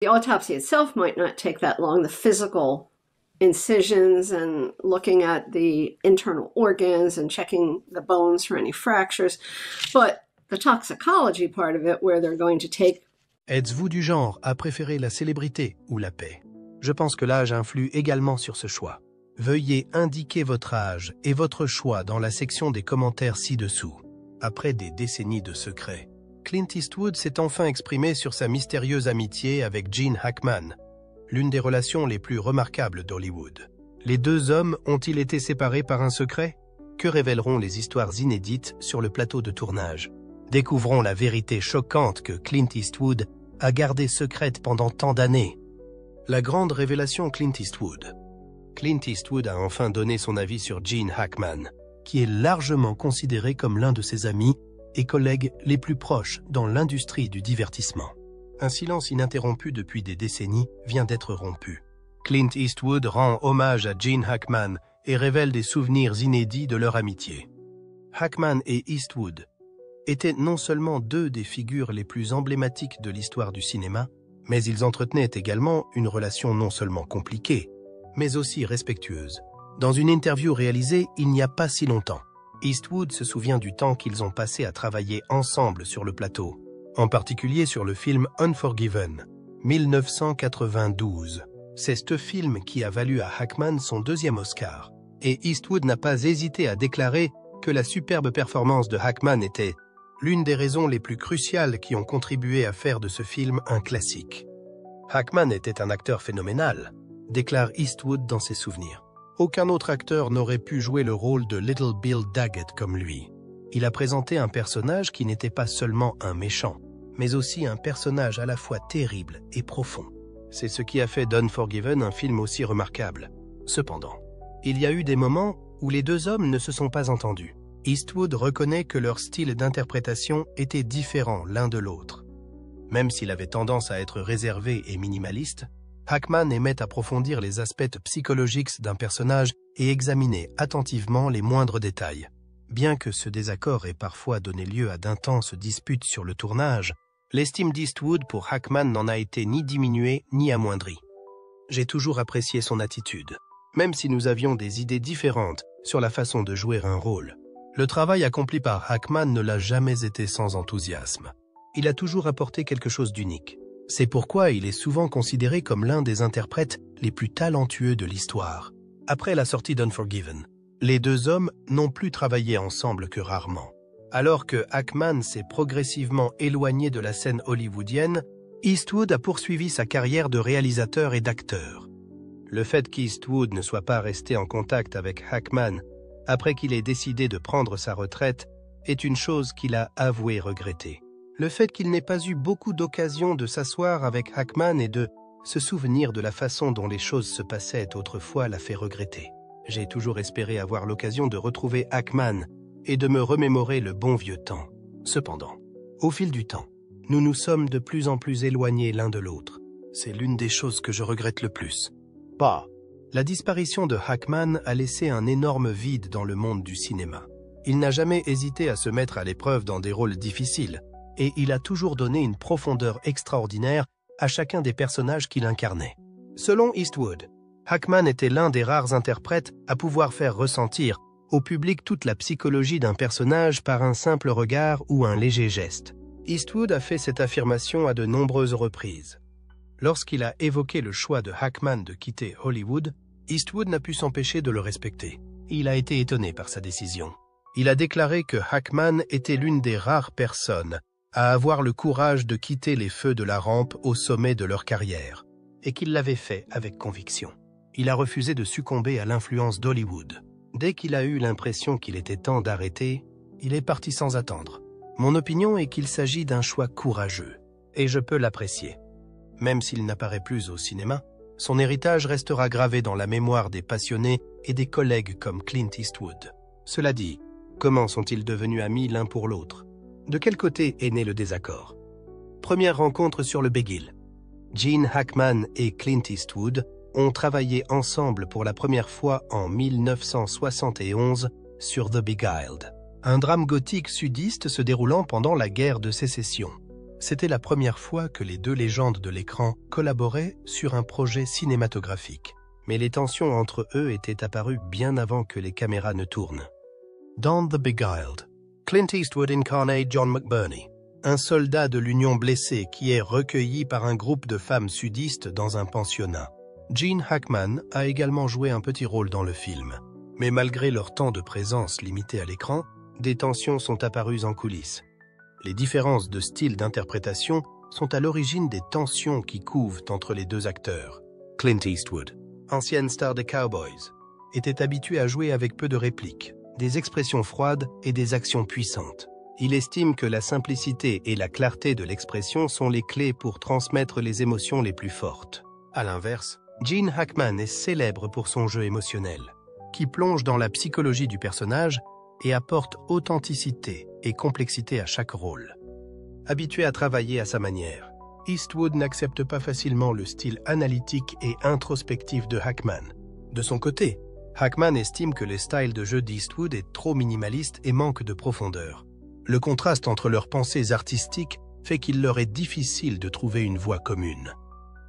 The autopsy itself might not take that long, the physical incisions and looking at the internal organs and checking the bones for any fractures, but the toxicology part of it, where they're going to take. Êtes-vous du genre à préférer la célébrité ou la paix? Je pense que l'âge influe également sur ce choix. Veuillez indiquer votre âge et votre choix dans la section des commentaires ci-dessous. Après des décennies de secrets, Clint Eastwood s'est enfin exprimé sur sa mystérieuse amitié avec Gene Hackman, l'une des relations les plus remarquables d'Hollywood. Les deux hommes ont-ils été séparés par un secret? Que révéleront les histoires inédites sur le plateau de tournage? Découvrons la vérité choquante que Clint Eastwood a gardée secrète pendant tant d'années. La grande révélation Clint Eastwood. Clint Eastwood a enfin donné son avis sur Gene Hackman, qui est largement considéré comme l'un de ses amis et collègues les plus proches dans l'industrie du divertissement. Un silence ininterrompu depuis des décennies vient d'être rompu. Clint Eastwood rend hommage à Gene Hackman et révèle des souvenirs inédits de leur amitié. Hackman et Eastwood étaient non seulement deux des figures les plus emblématiques de l'histoire du cinéma, mais ils entretenaient également une relation non seulement compliquée, mais aussi respectueuse. Dans une interview réalisée il n'y a pas si longtemps, Eastwood se souvient du temps qu'ils ont passé à travailler ensemble sur le plateau, en particulier sur le film Unforgiven, 1992. C'est ce film qui a valu à Hackman son deuxième Oscar, et Eastwood n'a pas hésité à déclarer que la superbe performance de Hackman était l'une des raisons les plus cruciales qui ont contribué à faire de ce film un classique. Hackman était un acteur phénoménal, déclare Eastwood dans ses souvenirs. Aucun autre acteur n'aurait pu jouer le rôle de Little Bill Daggett comme lui. Il a présenté un personnage qui n'était pas seulement un méchant, mais aussi un personnage à la fois terrible et profond. C'est ce qui a fait d'Unforgiven un film aussi remarquable. Cependant, il y a eu des moments où les deux hommes ne se sont pas entendus. Eastwood reconnaît que leur style d'interprétation était différent l'un de l'autre. Même s'il avait tendance à être réservé et minimaliste, Hackman aimait approfondir les aspects psychologiques d'un personnage et examiner attentivement les moindres détails. Bien que ce désaccord ait parfois donné lieu à d'intenses disputes sur le tournage, l'estime d'Eastwood pour Hackman n'en a été ni diminuée ni amoindrie. J'ai toujours apprécié son attitude, même si nous avions des idées différentes sur la façon de jouer un rôle. Le travail accompli par Hackman ne l'a jamais été sans enthousiasme. Il a toujours apporté quelque chose d'unique. C'est pourquoi il est souvent considéré comme l'un des interprètes les plus talentueux de l'histoire. Après la sortie d'Unforgiven, les deux hommes n'ont plus travaillé ensemble que rarement. Alors que Hackman s'est progressivement éloigné de la scène hollywoodienne, Eastwood a poursuivi sa carrière de réalisateur et d'acteur. Le fait qu'Eastwood ne soit pas resté en contact avec Hackman après qu'il ait décidé de prendre sa retraite est une chose qu'il a avoué regretter. Le fait qu'il n'ait pas eu beaucoup d'occasions de s'asseoir avec Hackman et de se souvenir de la façon dont les choses se passaient autrefois l'a fait regretter. J'ai toujours espéré avoir l'occasion de retrouver Hackman et de me remémorer le bon vieux temps. Cependant, au fil du temps, nous nous sommes de plus en plus éloignés l'un de l'autre. C'est l'une des choses que je regrette le plus. La disparition de Hackman a laissé un énorme vide dans le monde du cinéma. Il n'a jamais hésité à se mettre à l'épreuve dans des rôles difficiles, et il a toujours donné une profondeur extraordinaire à chacun des personnages qu'il incarnait. Selon Eastwood, Hackman était l'un des rares interprètes à pouvoir faire ressentir au public toute la psychologie d'un personnage par un simple regard ou un léger geste. Eastwood a fait cette affirmation à de nombreuses reprises. Lorsqu'il a évoqué le choix de Hackman de quitter Hollywood, Eastwood n'a pu s'empêcher de le respecter. Il a été étonné par sa décision. Il a déclaré que Hackman était l'une des rares personnes à avoir le courage de quitter les feux de la rampe au sommet de leur carrière, et qu'il l'avait fait avec conviction. Il a refusé de succomber à l'influence d'Hollywood. Dès qu'il a eu l'impression qu'il était temps d'arrêter, il est parti sans attendre. Mon opinion est qu'il s'agit d'un choix courageux, et je peux l'apprécier. Même s'il n'apparaît plus au cinéma, son héritage restera gravé dans la mémoire des passionnés et des collègues comme Clint Eastwood. Cela dit, comment sont-ils devenus amis l'un pour l'autre? De quel côté est né le désaccord? Première rencontre sur le Beguile. Gene Hackman et Clint Eastwood ont travaillé ensemble pour la première fois en 1971 sur The Beguiled, un drame gothique sudiste se déroulant pendant la guerre de Sécession. C'était la première fois que les deux légendes de l'écran collaboraient sur un projet cinématographique. Mais les tensions entre eux étaient apparues bien avant que les caméras ne tournent. Dans The Beguiled, Clint Eastwood incarnait John McBurney, un soldat de l'Union blessé qui est recueilli par un groupe de femmes sudistes dans un pensionnat. Gene Hackman a également joué un petit rôle dans le film. Mais malgré leur temps de présence limité à l'écran, des tensions sont apparues en coulisses. Les différences de style d'interprétation sont à l'origine des tensions qui couvent entre les deux acteurs. Clint Eastwood, ancienne star des Cowboys, était habitué à jouer avec peu de répliques, des expressions froides et des actions puissantes. Il estime que la simplicité et la clarté de l'expression sont les clés pour transmettre les émotions les plus fortes. À l'inverse, Gene Hackman est célèbre pour son jeu émotionnel, qui plonge dans la psychologie du personnage et apporte authenticité et complexité à chaque rôle. Habitué à travailler à sa manière, Eastwood n'accepte pas facilement le style analytique et introspectif de Hackman. De son côté, Hackman estime que le style de jeu d'Eastwood est trop minimaliste et manque de profondeur. Le contraste entre leurs pensées artistiques fait qu'il leur est difficile de trouver une voie commune.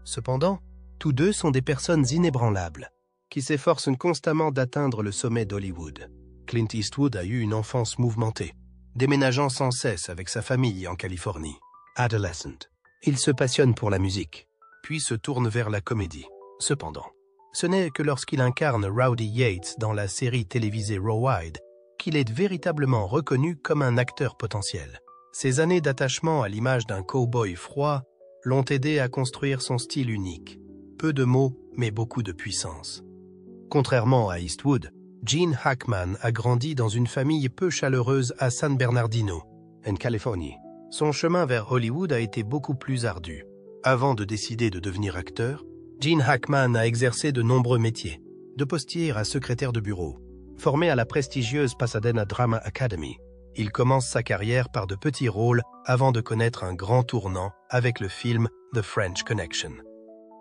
Cependant, tous deux sont des personnes inébranlables, qui s'efforcent constamment d'atteindre le sommet d'Hollywood. Clint Eastwood a eu une enfance mouvementée, déménageant sans cesse avec sa famille en Californie. Adolescent, il se passionne pour la musique, puis se tourne vers la comédie. Cependant, ce n'est que lorsqu'il incarne Rowdy Yates dans la série télévisée Rawhide qu'il est véritablement reconnu comme un acteur potentiel. Ses années d'attachement à l'image d'un cow-boy froid l'ont aidé à construire son style unique. Peu de mots, mais beaucoup de puissance. Contrairement à Eastwood, Gene Hackman a grandi dans une famille peu chaleureuse à San Bernardino, en Californie. Son chemin vers Hollywood a été beaucoup plus ardu. Avant de décider de devenir acteur, Gene Hackman a exercé de nombreux métiers, de postier à secrétaire de bureau. Formé à la prestigieuse Pasadena Drama Academy, il commence sa carrière par de petits rôles avant de connaître un grand tournant avec le film The French Connection.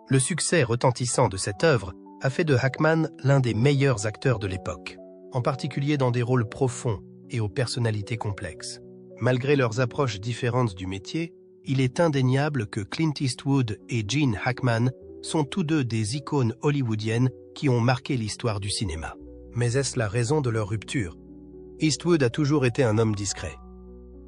Le succès retentissant de cette œuvre a fait de Hackman l'un des meilleurs acteurs de l'époque, en particulier dans des rôles profonds et aux personnalités complexes. Malgré leurs approches différentes du métier, il est indéniable que Clint Eastwood et Gene Hackman sont tous deux des icônes hollywoodiennes qui ont marqué l'histoire du cinéma. Mais est-ce la raison de leur rupture? Eastwood a toujours été un homme discret.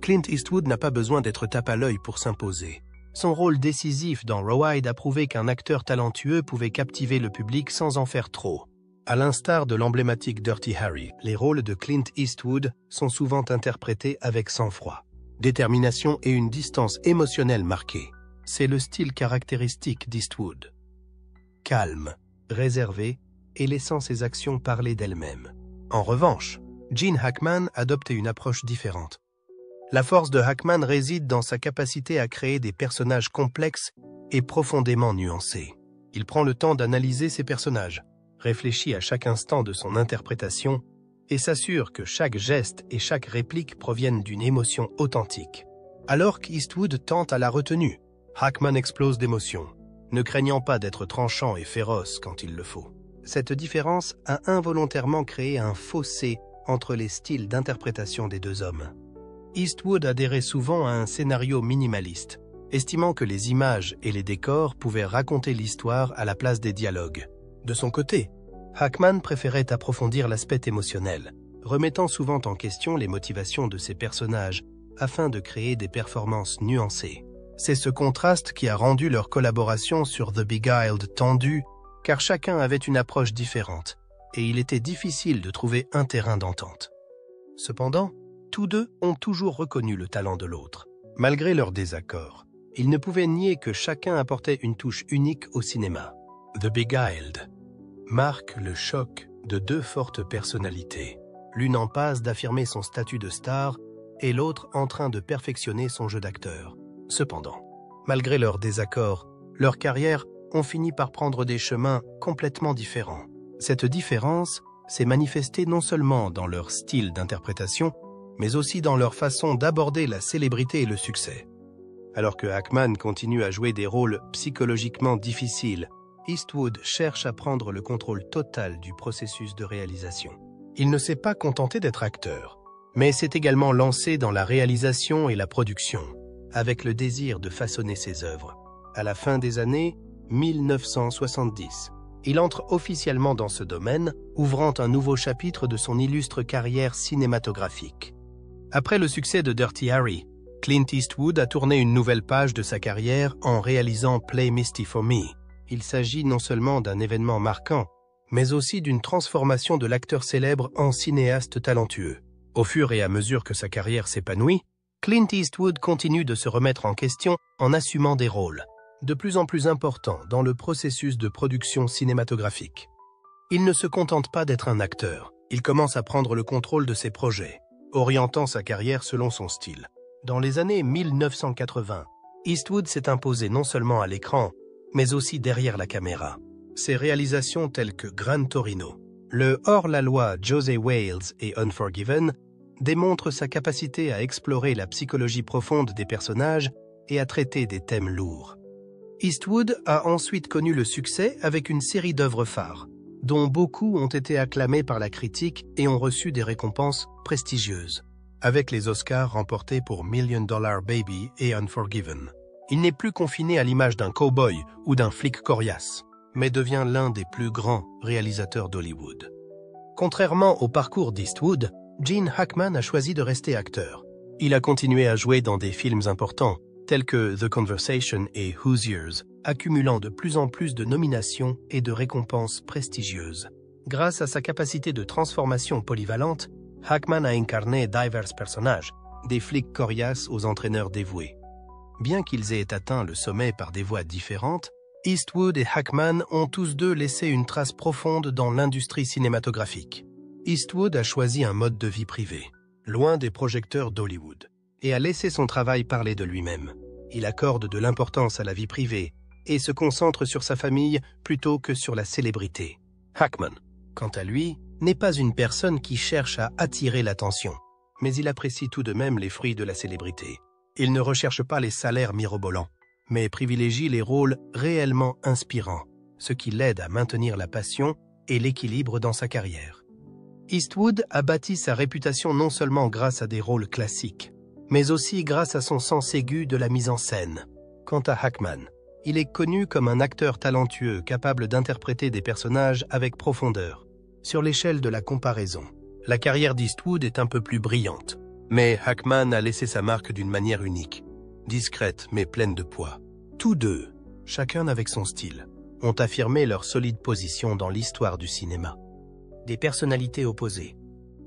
Clint Eastwood n'a pas besoin d'être tape à l'œil pour s'imposer. Son rôle décisif dans Rawhide a prouvé qu'un acteur talentueux pouvait captiver le public sans en faire trop. À l'instar de l'emblématique Dirty Harry, les rôles de Clint Eastwood sont souvent interprétés avec sang-froid, détermination et une distance émotionnelle marquée. C'est le style caractéristique d'Eastwood. Calme, réservé et laissant ses actions parler d'elles-mêmes. En revanche, Gene Hackman adoptait une approche différente. La force de Hackman réside dans sa capacité à créer des personnages complexes et profondément nuancés. Il prend le temps d'analyser ses personnages, réfléchit à chaque instant de son interprétation et s'assure que chaque geste et chaque réplique proviennent d'une émotion authentique. Alors qu'Eastwood tente à la retenue, Hackman explose d'émotion, ne craignant pas d'être tranchant et féroce quand il le faut. Cette différence a involontairement créé un fossé entre les styles d'interprétation des deux hommes. Eastwood adhérait souvent à un scénario minimaliste, estimant que les images et les décors pouvaient raconter l'histoire à la place des dialogues. De son côté, Hackman préférait approfondir l'aspect émotionnel, remettant souvent en question les motivations de ses personnages afin de créer des performances nuancées. C'est ce contraste qui a rendu leur collaboration sur The Beguiled tendue, car chacun avait une approche différente, et il était difficile de trouver un terrain d'entente. Cependant, tous deux ont toujours reconnu le talent de l'autre. Malgré leurs désaccords, ils ne pouvaient nier que chacun apportait une touche unique au cinéma. The Beguiled marque le choc de deux fortes personnalités, l'une en passe d'affirmer son statut de star et l'autre en train de perfectionner son jeu d'acteur. Cependant, malgré leurs désaccords, leurs carrières ont fini par prendre des chemins complètement différents. Cette différence s'est manifestée non seulement dans leur style d'interprétation, mais aussi dans leur façon d'aborder la célébrité et le succès. Alors que Hackman continue à jouer des rôles psychologiquement difficiles, Eastwood cherche à prendre le contrôle total du processus de réalisation. Il ne s'est pas contenté d'être acteur, mais s'est également lancé dans la réalisation et la production, avec le désir de façonner ses œuvres. À la fin des années 1970, il entre officiellement dans ce domaine, ouvrant un nouveau chapitre de son illustre carrière cinématographique. Après le succès de Dirty Harry, Clint Eastwood a tourné une nouvelle page de sa carrière en réalisant Play Misty for Me. Il s'agit non seulement d'un événement marquant, mais aussi d'une transformation de l'acteur célèbre en cinéaste talentueux. Au fur et à mesure que sa carrière s'épanouit, Clint Eastwood continue de se remettre en question en assumant des rôles de plus en plus importants dans le processus de production cinématographique. Il ne se contente pas d'être un acteur, il commence à prendre le contrôle de ses projets, orientant sa carrière selon son style. Dans les années 1980, Eastwood s'est imposé non seulement à l'écran, mais aussi derrière la caméra. Ses réalisations telles que Gran Torino, le hors-la-loi Josey Wales et Unforgiven démontrent sa capacité à explorer la psychologie profonde des personnages et à traiter des thèmes lourds. Eastwood a ensuite connu le succès avec une série d'œuvres phares, dont beaucoup ont été acclamées par la critique et ont reçu des récompenses prestigieuses, avec les Oscars remportés pour Million Dollar Baby et Unforgiven. Il n'est plus confiné à l'image d'un cow-boy ou d'un flic coriace, mais devient l'un des plus grands réalisateurs d'Hollywood. Contrairement au parcours d'Eastwood, Gene Hackman a choisi de rester acteur. Il a continué à jouer dans des films importants, tels que The Conversation et Hoosiers, accumulant de plus en plus de nominations et de récompenses prestigieuses. Grâce à sa capacité de transformation polyvalente, Hackman a incarné divers personnages, des flics coriaces aux entraîneurs dévoués. Bien qu'ils aient atteint le sommet par des voies différentes, Eastwood et Hackman ont tous deux laissé une trace profonde dans l'industrie cinématographique. Eastwood a choisi un mode de vie privé, loin des projecteurs d'Hollywood, et a laissé son travail parler de lui-même. Il accorde de l'importance à la vie privée et se concentre sur sa famille plutôt que sur la célébrité. Hackman, quant à lui, n'est pas une personne qui cherche à attirer l'attention, mais il apprécie tout de même les fruits de la célébrité. Il ne recherche pas les salaires mirobolants, mais privilégie les rôles réellement inspirants, ce qui l'aide à maintenir la passion et l'équilibre dans sa carrière. Eastwood a bâti sa réputation non seulement grâce à des rôles classiques, mais aussi grâce à son sens aigu de la mise en scène. Quant à Hackman, il est connu comme un acteur talentueux capable d'interpréter des personnages avec profondeur. Sur l'échelle de la comparaison, la carrière d'Eastwood est un peu plus brillante, mais Hackman a laissé sa marque d'une manière unique, discrète mais pleine de poids. Tous deux, chacun avec son style, ont affirmé leur solide position dans l'histoire du cinéma. Des personnalités opposées.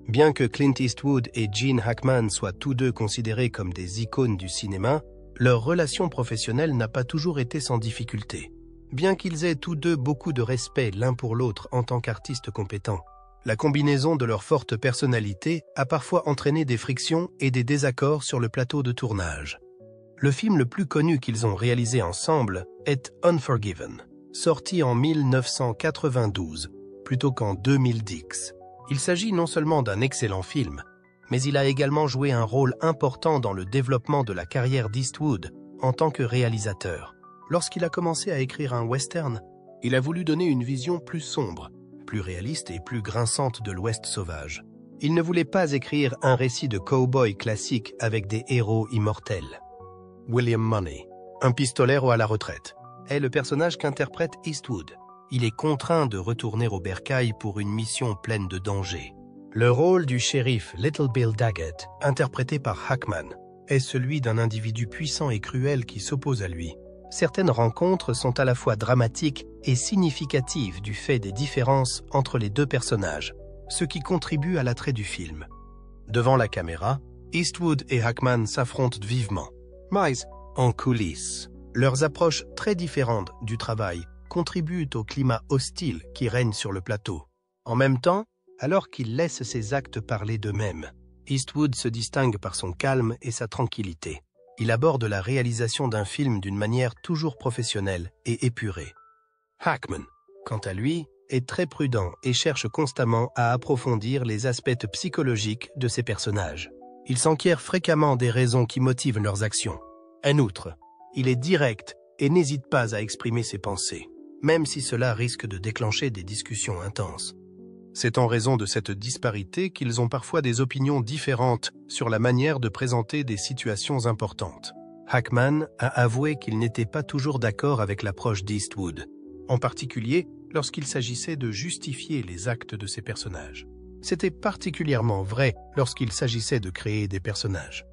Bien que Clint Eastwood et Gene Hackman soient tous deux considérés comme des icônes du cinéma, leur relation professionnelle n'a pas toujours été sans difficulté. Bien qu'ils aient tous deux beaucoup de respect l'un pour l'autre en tant qu'artistes compétents, la combinaison de leur forte personnalité a parfois entraîné des frictions et des désaccords sur le plateau de tournage. Le film le plus connu qu'ils ont réalisé ensemble est Unforgiven, sorti en 1992, plutôt qu'en 2010. Il s'agit non seulement d'un excellent film, mais il a également joué un rôle important dans le développement de la carrière d'Eastwood en tant que réalisateur. Lorsqu'il a commencé à écrire un western, il a voulu donner une vision plus sombre, plus réaliste et plus grinçante de l'Ouest sauvage. Il ne voulait pas écrire un récit de cow-boy classique avec des héros immortels. William Money, un pistolero à la retraite, est le personnage qu'interprète Eastwood. Il est contraint de retourner au bercail pour une mission pleine de dangers. Le rôle du shérif Little Bill Daggett, interprété par Hackman, est celui d'un individu puissant et cruel qui s'oppose à lui. Certaines rencontres sont à la fois dramatiques et significatives du fait des différences entre les deux personnages, ce qui contribue à l'attrait du film. Devant la caméra, Eastwood et Hackman s'affrontent vivement. Mais, en coulisses, leurs approches très différentes du travail contribuent au climat hostile qui règne sur le plateau. En même temps, alors qu'ils laissent ses actes parler d'eux-mêmes, Eastwood se distingue par son calme et sa tranquillité. Il aborde la réalisation d'un film d'une manière toujours professionnelle et épurée. Hackman, quant à lui, est très prudent et cherche constamment à approfondir les aspects psychologiques de ses personnages. Il s'enquiert fréquemment des raisons qui motivent leurs actions. En outre, il est direct et n'hésite pas à exprimer ses pensées, même si cela risque de déclencher des discussions intenses. C'est en raison de cette disparité qu'ils ont parfois des opinions différentes sur la manière de présenter des situations importantes. Hackman a avoué qu'il n'était pas toujours d'accord avec l'approche d'Eastwood, en particulier lorsqu'il s'agissait de justifier les actes de ses personnages. C'était particulièrement vrai lorsqu'il s'agissait de créer des personnages.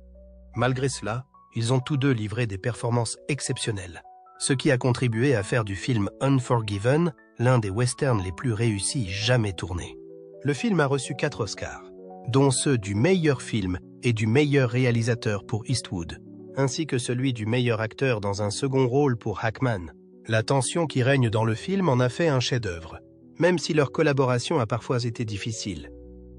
Malgré cela, ils ont tous deux livré des performances exceptionnelles, ce qui a contribué à faire du film Unforgiven l'un des westerns les plus réussis jamais tournés. Le film a reçu 4 Oscars, dont ceux du meilleur film et du meilleur réalisateur pour Eastwood, ainsi que celui du meilleur acteur dans un second rôle pour Hackman. La tension qui règne dans le film en a fait un chef-d'œuvre, même si leur collaboration a parfois été difficile.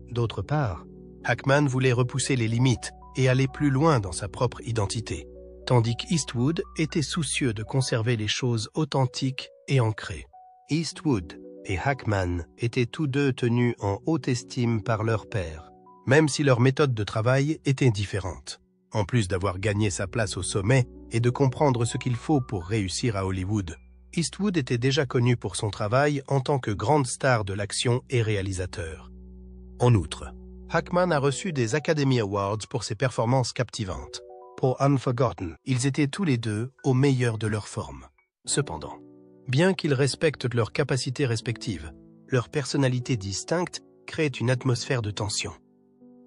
D'autre part, Hackman voulait repousser les limites et aller plus loin dans sa propre identité, tandis qu'Eastwood était soucieux de conserver les choses authentiques et ancrées. Eastwood et Hackman étaient tous deux tenus en haute estime par leur père, même si leurs méthodes de travail étaient différentes. En plus d'avoir gagné sa place au sommet et de comprendre ce qu'il faut pour réussir à Hollywood, Eastwood était déjà connu pour son travail en tant que grande star de l'action et réalisateur. En outre, Hackman a reçu des Academy Awards pour ses performances captivantes. Pour Unforgotten, ils étaient tous les deux au meilleur de leur forme. Cependant, bien qu'ils respectent leurs capacités respectives, leur personnalité distincte crée une atmosphère de tension.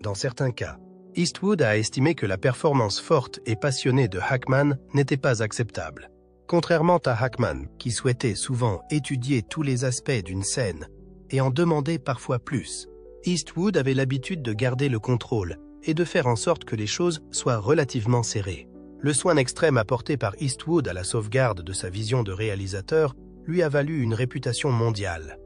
Dans certains cas, Eastwood a estimé que la performance forte et passionnée de Hackman n'était pas acceptable. Contrairement à Hackman, qui souhaitait souvent étudier tous les aspects d'une scène et en demander parfois plus, Eastwood avait l'habitude de garder le contrôle et de faire en sorte que les choses soient relativement serrées. Le soin extrême apporté par Eastwood à la sauvegarde de sa vision de réalisateur lui a valu une réputation mondiale.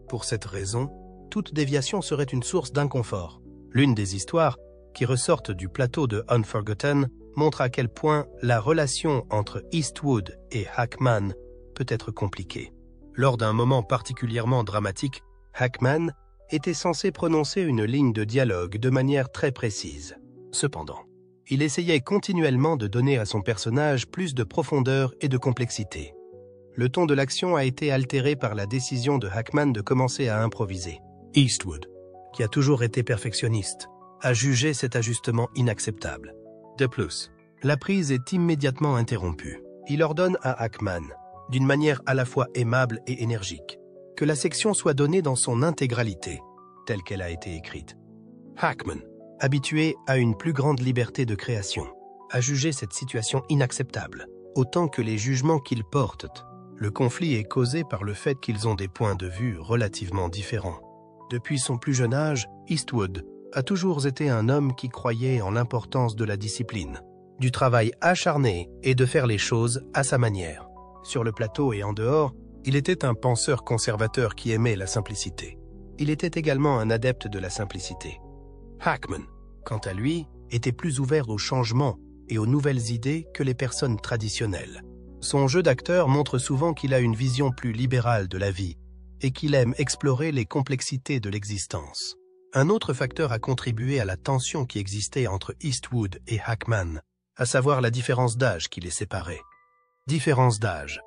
Pour cette raison, toute déviation serait une source d'inconfort. L'une des histoires qui ressortent du plateau de Unforgotten montre à quel point la relation entre Eastwood et Hackman peut être compliquée. Lors d'un moment particulièrement dramatique, Hackman était censé prononcer une ligne de dialogue de manière très précise. Cependant, il essayait continuellement de donner à son personnage plus de profondeur et de complexité. Le ton de l'action a été altéré par la décision de Hackman de commencer à improviser. Eastwood, qui a toujours été perfectionniste, a jugé cet ajustement inacceptable. De plus, la prise est immédiatement interrompue. Il ordonne à Hackman, d'une manière à la fois aimable et énergique, que la section soit donnée dans son intégralité, telle qu'elle a été écrite. Hackman, habitué à une plus grande liberté de création, a jugé cette situation inacceptable, autant que les jugements qu'ils portent. Le conflit est causé par le fait qu'ils ont des points de vue relativement différents. Depuis son plus jeune âge, Eastwood a toujours été un homme qui croyait en l'importance de la discipline, du travail acharné et de faire les choses à sa manière. Sur le plateau et en dehors, il était un penseur conservateur qui aimait la simplicité. Il était également un adepte de la simplicité. Hackman, quant à lui, était plus ouvert aux changements et aux nouvelles idées que les personnes traditionnelles. Son jeu d'acteur montre souvent qu'il a une vision plus libérale de la vie et qu'il aime explorer les complexités de l'existence. Un autre facteur a contribué à la tension qui existait entre Eastwood et Hackman, à savoir la différence d'âge qui les séparait. Différence d'âge.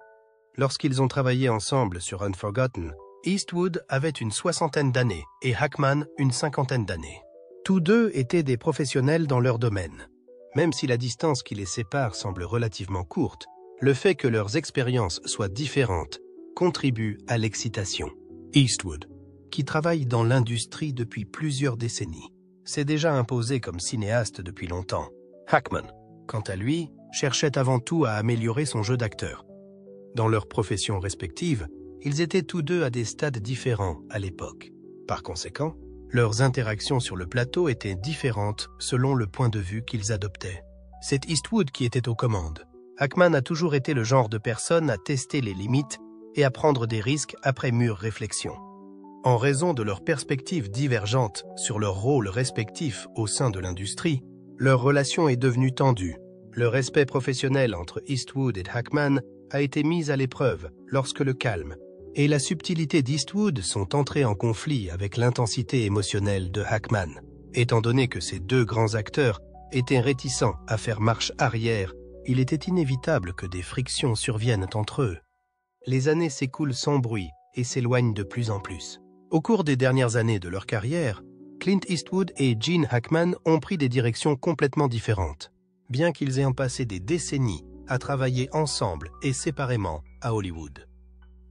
Lorsqu'ils ont travaillé ensemble sur Unforgotten, Eastwood avait une 60aine d'années et Hackman une 50aine d'années. Tous deux étaient des professionnels dans leur domaine. Même si la distance qui les sépare semble relativement courte, le fait que leurs expériences soient différentes contribue à l'excitation. Eastwood, qui travaille dans l'industrie depuis plusieurs décennies, s'est déjà imposé comme cinéaste depuis longtemps. Hackman, quant à lui, cherchait avant tout à améliorer son jeu d'acteur. Dans leurs professions respectives, ils étaient tous deux à des stades différents à l'époque. Par conséquent, leurs interactions sur le plateau étaient différentes selon le point de vue qu'ils adoptaient. C'est Eastwood qui était aux commandes. Hackman a toujours été le genre de personne à tester les limites et à prendre des risques après mûre réflexion. En raison de leurs perspectives divergentes sur leurs rôles respectifs au sein de l'industrie, leur relation est devenue tendue. Le respect professionnel entre Eastwood et Hackman a été mis à l'épreuve lorsque le calme et la subtilité d'Eastwood sont entrés en conflit avec l'intensité émotionnelle de Hackman. Étant donné que ces deux grands acteurs étaient réticents à faire marche arrière, il était inévitable que des frictions surviennent entre eux. Les années s'écoulent sans bruit et s'éloignent de plus en plus. Au cours des dernières années de leur carrière, Clint Eastwood et Gene Hackman ont pris des directions complètement différentes. bien qu'ils aient passé des décennies à travailler ensemble et séparément à Hollywood.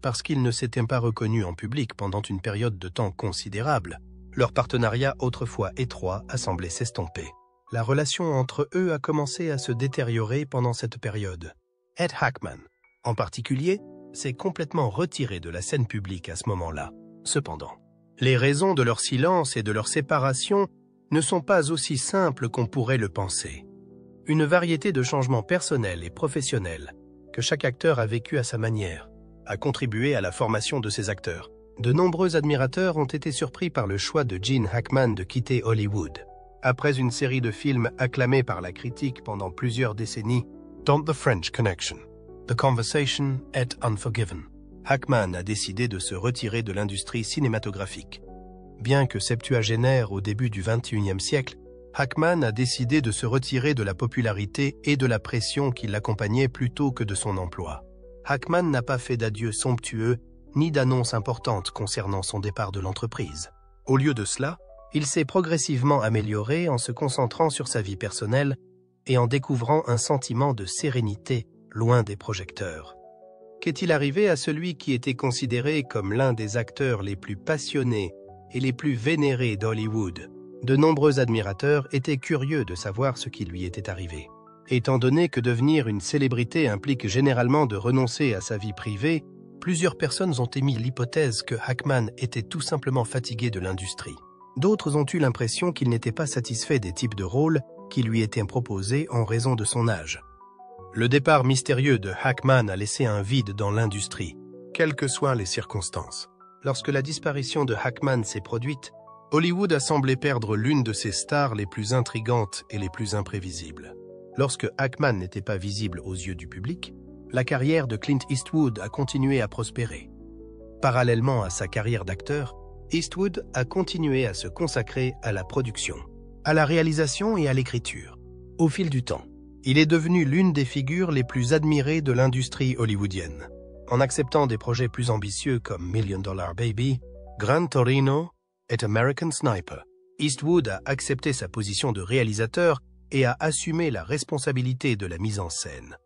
Parce qu'ils ne s'étaient pas reconnus en public pendant une période de temps considérable, leur partenariat autrefois étroit a semblé s'estomper. La relation entre eux a commencé à se détériorer pendant cette période. Ed Hackman, en particulier, s'est complètement retiré de la scène publique à ce moment-là. Cependant, les raisons de leur silence et de leur séparation ne sont pas aussi simples qu'on pourrait le penser. Une variété de changements personnels et professionnels que chaque acteur a vécu à sa manière a contribué à la formation de ces acteurs. De nombreux admirateurs ont été surpris par le choix de Gene Hackman de quitter Hollywood. Après une série de films acclamés par la critique pendant plusieurs décennies, dont The French Connection, The Conversation et Unforgiven, Hackman a décidé de se retirer de l'industrie cinématographique. Bien que septuagénaire au début du XXIe siècle, Hackman a décidé de se retirer de la popularité et de la pression qui l'accompagnait plutôt que de son emploi. Hackman n'a pas fait d'adieu somptueux ni d'annonce importante concernant son départ de l'entreprise. Au lieu de cela, il s'est progressivement amélioré en se concentrant sur sa vie personnelle et en découvrant un sentiment de sérénité loin des projecteurs. Qu'est-il arrivé à celui qui était considéré comme l'un des acteurs les plus passionnés et les plus vénérés d'Hollywood? De nombreux admirateurs étaient curieux de savoir ce qui lui était arrivé. Étant donné que devenir une célébrité implique généralement de renoncer à sa vie privée, plusieurs personnes ont émis l'hypothèse que Hackman était tout simplement fatigué de l'industrie. D'autres ont eu l'impression qu'il n'était pas satisfait des types de rôles qui lui étaient proposés en raison de son âge. Le départ mystérieux de Hackman a laissé un vide dans l'industrie, quelles que soient les circonstances. Lorsque la disparition de Hackman s'est produite, Hollywood a semblé perdre l'une de ses stars les plus intrigantes et les plus imprévisibles. Lorsque Hackman n'était pas visible aux yeux du public, la carrière de Clint Eastwood a continué à prospérer. Parallèlement à sa carrière d'acteur, Eastwood a continué à se consacrer à la production, à la réalisation et à l'écriture. Au fil du temps, il est devenu l'une des figures les plus admirées de l'industrie hollywoodienne. En acceptant des projets plus ambitieux comme Million Dollar Baby, Gran Torino et American Sniper, Eastwood a accepté sa position de réalisateur et a assumé la responsabilité de la mise en scène.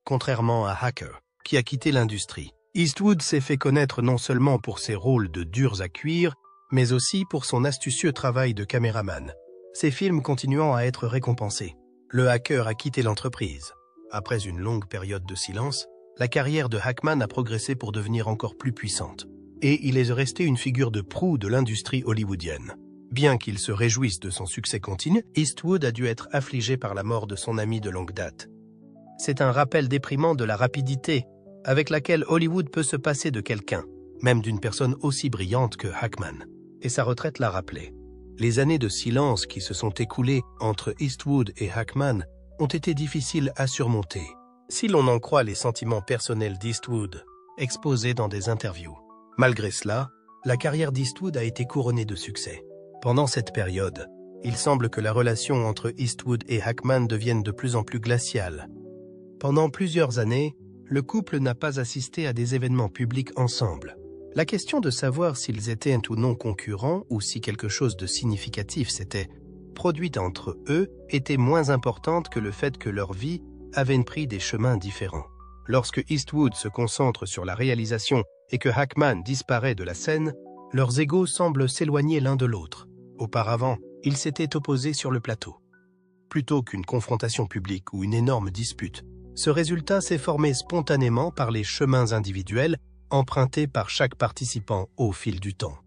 Contrairement à Hacker, qui a quitté l'industrie, Eastwood s'est fait connaître non seulement pour ses rôles de durs à cuire, mais aussi pour son astucieux travail de caméraman, ses films continuant à être récompensés. Le Hacker a quitté l'entreprise. Après une longue période de silence, la carrière de Hackman a progressé pour devenir encore plus puissante, et il est resté une figure de proue de l'industrie hollywoodienne. Bien qu'il se réjouisse de son succès continu, Eastwood a dû être affligé par la mort de son ami de longue date. C'est un rappel déprimant de la rapidité avec laquelle Hollywood peut se passer de quelqu'un, même d'une personne aussi brillante que Hackman. Et sa retraite l'a rappelé. Les années de silence qui se sont écoulées entre Eastwood et Hackman ont été difficiles à surmonter, si l'on en croit les sentiments personnels d'Eastwood, exposés dans des interviews. Malgré cela, la carrière d'Eastwood a été couronnée de succès. Pendant cette période, il semble que la relation entre Eastwood et Hackman devienne de plus en plus glaciale. Pendant plusieurs années, le couple n'a pas assisté à des événements publics ensemble. La question de savoir s'ils étaient ou non concurrents ou si quelque chose de significatif s'était produit entre eux était moins importante que le fait que leur vie avait pris des chemins différents. Lorsque Eastwood se concentre sur la réalisation et que Hackman disparaît de la scène, leurs égos semblent s'éloigner l'un de l'autre. Auparavant, ils s'étaient opposés sur le plateau. Plutôt qu'une confrontation publique ou une énorme dispute, ce résultat s'est formé spontanément par les chemins individuels empruntés par chaque participant au fil du temps.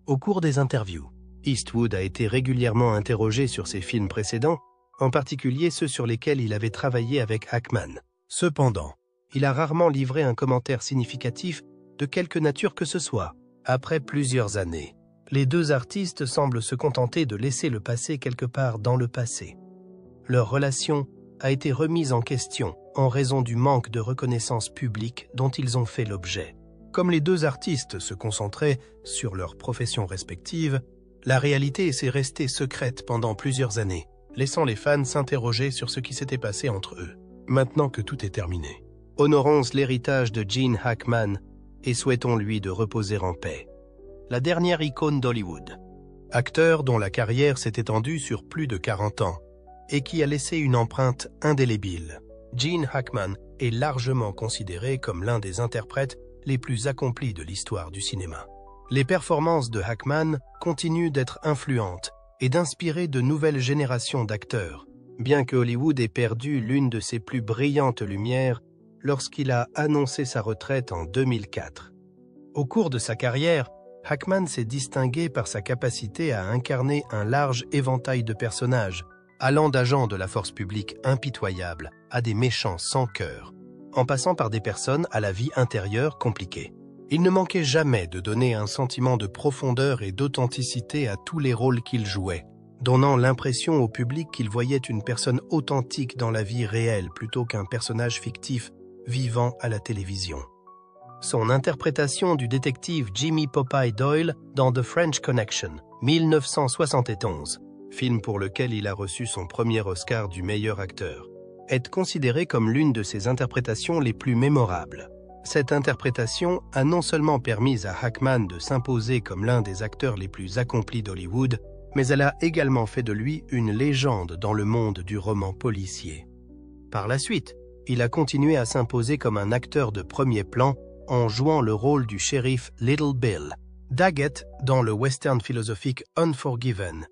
Au cours des interviews, Eastwood a été régulièrement interrogé sur ses films précédents, en particulier ceux sur lesquels il avait travaillé avec Hackman. Cependant, il a rarement livré un commentaire significatif de quelque nature que ce soit. Après plusieurs années, les deux artistes semblent se contenter de laisser le passé quelque part dans le passé. Leur relation a été remise en question en raison du manque de reconnaissance publique dont ils ont fait l'objet. Comme les deux artistes se concentraient sur leurs professions respectives, la réalité s'est restée secrète pendant plusieurs années, laissant les fans s'interroger sur ce qui s'était passé entre eux. Maintenant que tout est terminé, honorons l'héritage de Gene Hackman et souhaitons-lui de reposer en paix. La dernière icône d'Hollywood. Acteur dont la carrière s'est étendue sur plus de 40 ans, et qui a laissé une empreinte indélébile. Gene Hackman est largement considéré comme l'un des interprètes les plus accomplis de l'histoire du cinéma. Les performances de Hackman continuent d'être influentes et d'inspirer de nouvelles générations d'acteurs, bien que Hollywood ait perdu l'une de ses plus brillantes lumières lorsqu'il a annoncé sa retraite en 2004. Au cours de sa carrière, Hackman s'est distingué par sa capacité à incarner un large éventail de personnages, allant d'agents de la force publique impitoyables à des méchants sans cœur, en passant par des personnes à la vie intérieure compliquée. Il ne manquait jamais de donner un sentiment de profondeur et d'authenticité à tous les rôles qu'il jouait, donnant l'impression au public qu'il voyait une personne authentique dans la vie réelle plutôt qu'un personnage fictif vivant à la télévision. Son interprétation du détective Jimmy Popeye Doyle dans The French Connection, 1971, film pour lequel il a reçu son premier Oscar du meilleur acteur, est considérée comme l'une de ses interprétations les plus mémorables. Cette interprétation a non seulement permis à Hackman de s'imposer comme l'un des acteurs les plus accomplis d'Hollywood, mais elle a également fait de lui une légende dans le monde du roman policier. Par la suite, il a continué à s'imposer comme un acteur de premier plan en jouant le rôle du shérif Little Bill, Daggett dans le western philosophique Unforgiven,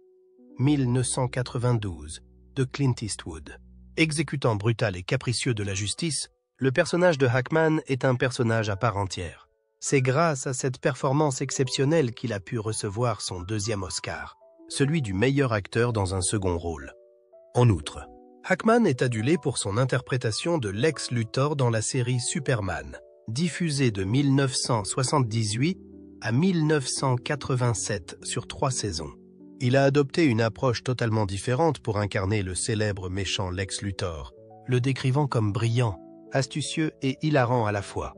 1992, de Clint Eastwood. Exécutant brutal et capricieux de la justice, le personnage de Hackman est un personnage à part entière. C'est grâce à cette performance exceptionnelle qu'il a pu recevoir son deuxième Oscar, celui du meilleur acteur dans un second rôle. En outre, Hackman est adulé pour son interprétation de Lex Luthor dans la série Superman, diffusée de 1978 à 1987 sur 3 saisons. Il a adopté une approche totalement différente pour incarner le célèbre méchant Lex Luthor, le décrivant comme brillant, astucieux et hilarant à la fois.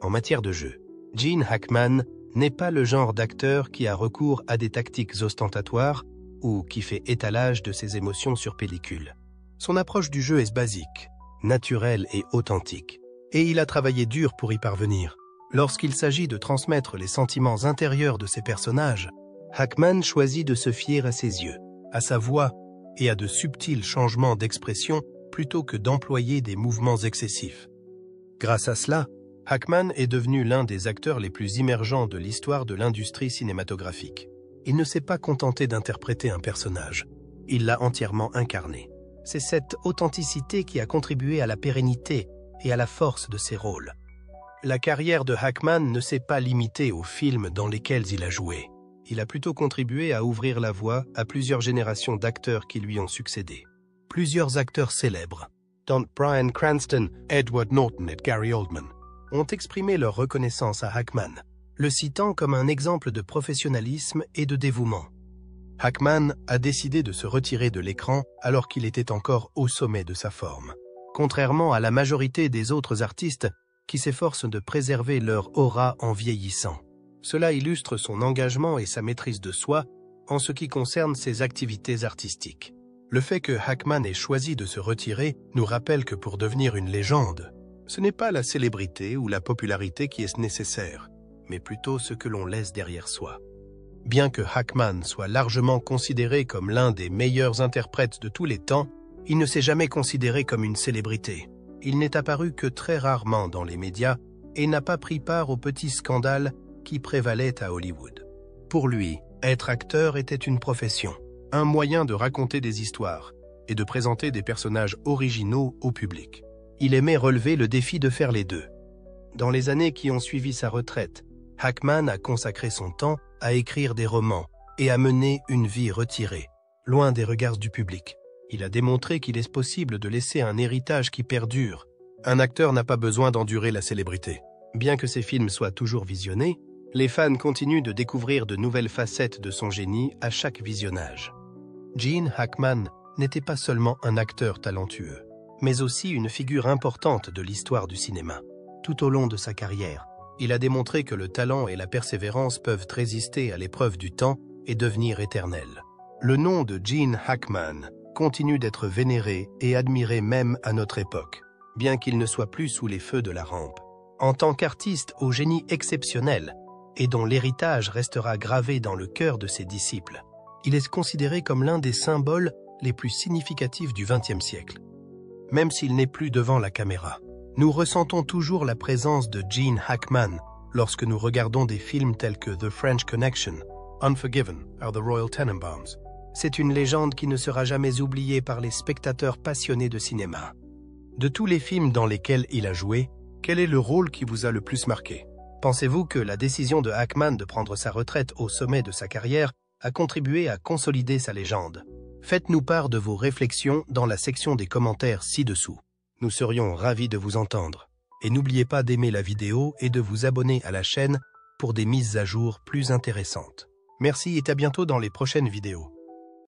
En matière de jeu, Gene Hackman n'est pas le genre d'acteur qui a recours à des tactiques ostentatoires ou qui fait étalage de ses émotions sur pellicule. Son approche du jeu est basique, naturelle et authentique, et il a travaillé dur pour y parvenir. Lorsqu'il s'agit de transmettre les sentiments intérieurs de ses personnages, Hackman choisit de se fier à ses yeux, à sa voix et à de subtils changements d'expression plutôt que d'employer des mouvements excessifs. Grâce à cela, Hackman est devenu l'un des acteurs les plus immergents de l'histoire de l'industrie cinématographique. Il ne s'est pas contenté d'interpréter un personnage, il l'a entièrement incarné. C'est cette authenticité qui a contribué à la pérennité et à la force de ses rôles. La carrière de Hackman ne s'est pas limitée aux films dans lesquels il a joué. Il a plutôt contribué à ouvrir la voie à plusieurs générations d'acteurs qui lui ont succédé. Plusieurs acteurs célèbres, dont Bryan Cranston, Edward Norton et Gary Oldman, ont exprimé leur reconnaissance à Hackman, le citant comme un exemple de professionnalisme et de dévouement. Hackman a décidé de se retirer de l'écran alors qu'il était encore au sommet de sa forme, contrairement à la majorité des autres artistes qui s'efforcent de préserver leur aura en vieillissant. Cela illustre son engagement et sa maîtrise de soi en ce qui concerne ses activités artistiques. Le fait que Hackman ait choisi de se retirer nous rappelle que pour devenir une légende, ce n'est pas la célébrité ou la popularité qui est nécessaire, mais plutôt ce que l'on laisse derrière soi. Bien que Hackman soit largement considéré comme l'un des meilleurs interprètes de tous les temps, il ne s'est jamais considéré comme une célébrité. Il n'est apparu que très rarement dans les médias et n'a pas pris part aux petits scandales qui prévalaient à Hollywood. Pour lui, être acteur était une profession, un moyen de raconter des histoires et de présenter des personnages originaux au public. Il aimait relever le défi de faire les deux. Dans les années qui ont suivi sa retraite, Hackman a consacré son temps à écrire des romans et à mener une vie retirée, loin des regards du public. Il a démontré qu'il est possible de laisser un héritage qui perdure. Un acteur n'a pas besoin d'endurer la célébrité. Bien que ses films soient toujours visionnés, les fans continuent de découvrir de nouvelles facettes de son génie à chaque visionnage. Gene Hackman n'était pas seulement un acteur talentueux, mais aussi une figure importante de l'histoire du cinéma. Tout au long de sa carrière, il a démontré que le talent et la persévérance peuvent résister à l'épreuve du temps et devenir éternels. Le nom de Gene Hackman continue d'être vénéré et admiré même à notre époque, bien qu'il ne soit plus sous les feux de la rampe. En tant qu'artiste au génie exceptionnel et dont l'héritage restera gravé dans le cœur de ses disciples, il est considéré comme l'un des symboles les plus significatifs du XXe siècle. Même s'il n'est plus devant la caméra, nous ressentons toujours la présence de Gene Hackman lorsque nous regardons des films tels que The French Connection, Unforgiven or The Royal Tenenbaums. C'est une légende qui ne sera jamais oubliée par les spectateurs passionnés de cinéma. De tous les films dans lesquels il a joué, quel est le rôle qui vous a le plus marqué? Pensez-vous que la décision de Hackman de prendre sa retraite au sommet de sa carrière a contribué à consolider sa légende? Faites-nous part de vos réflexions dans la section des commentaires ci-dessous. Nous serions ravis de vous entendre. Et n'oubliez pas d'aimer la vidéo et de vous abonner à la chaîne pour des mises à jour plus intéressantes. Merci et à bientôt dans les prochaines vidéos.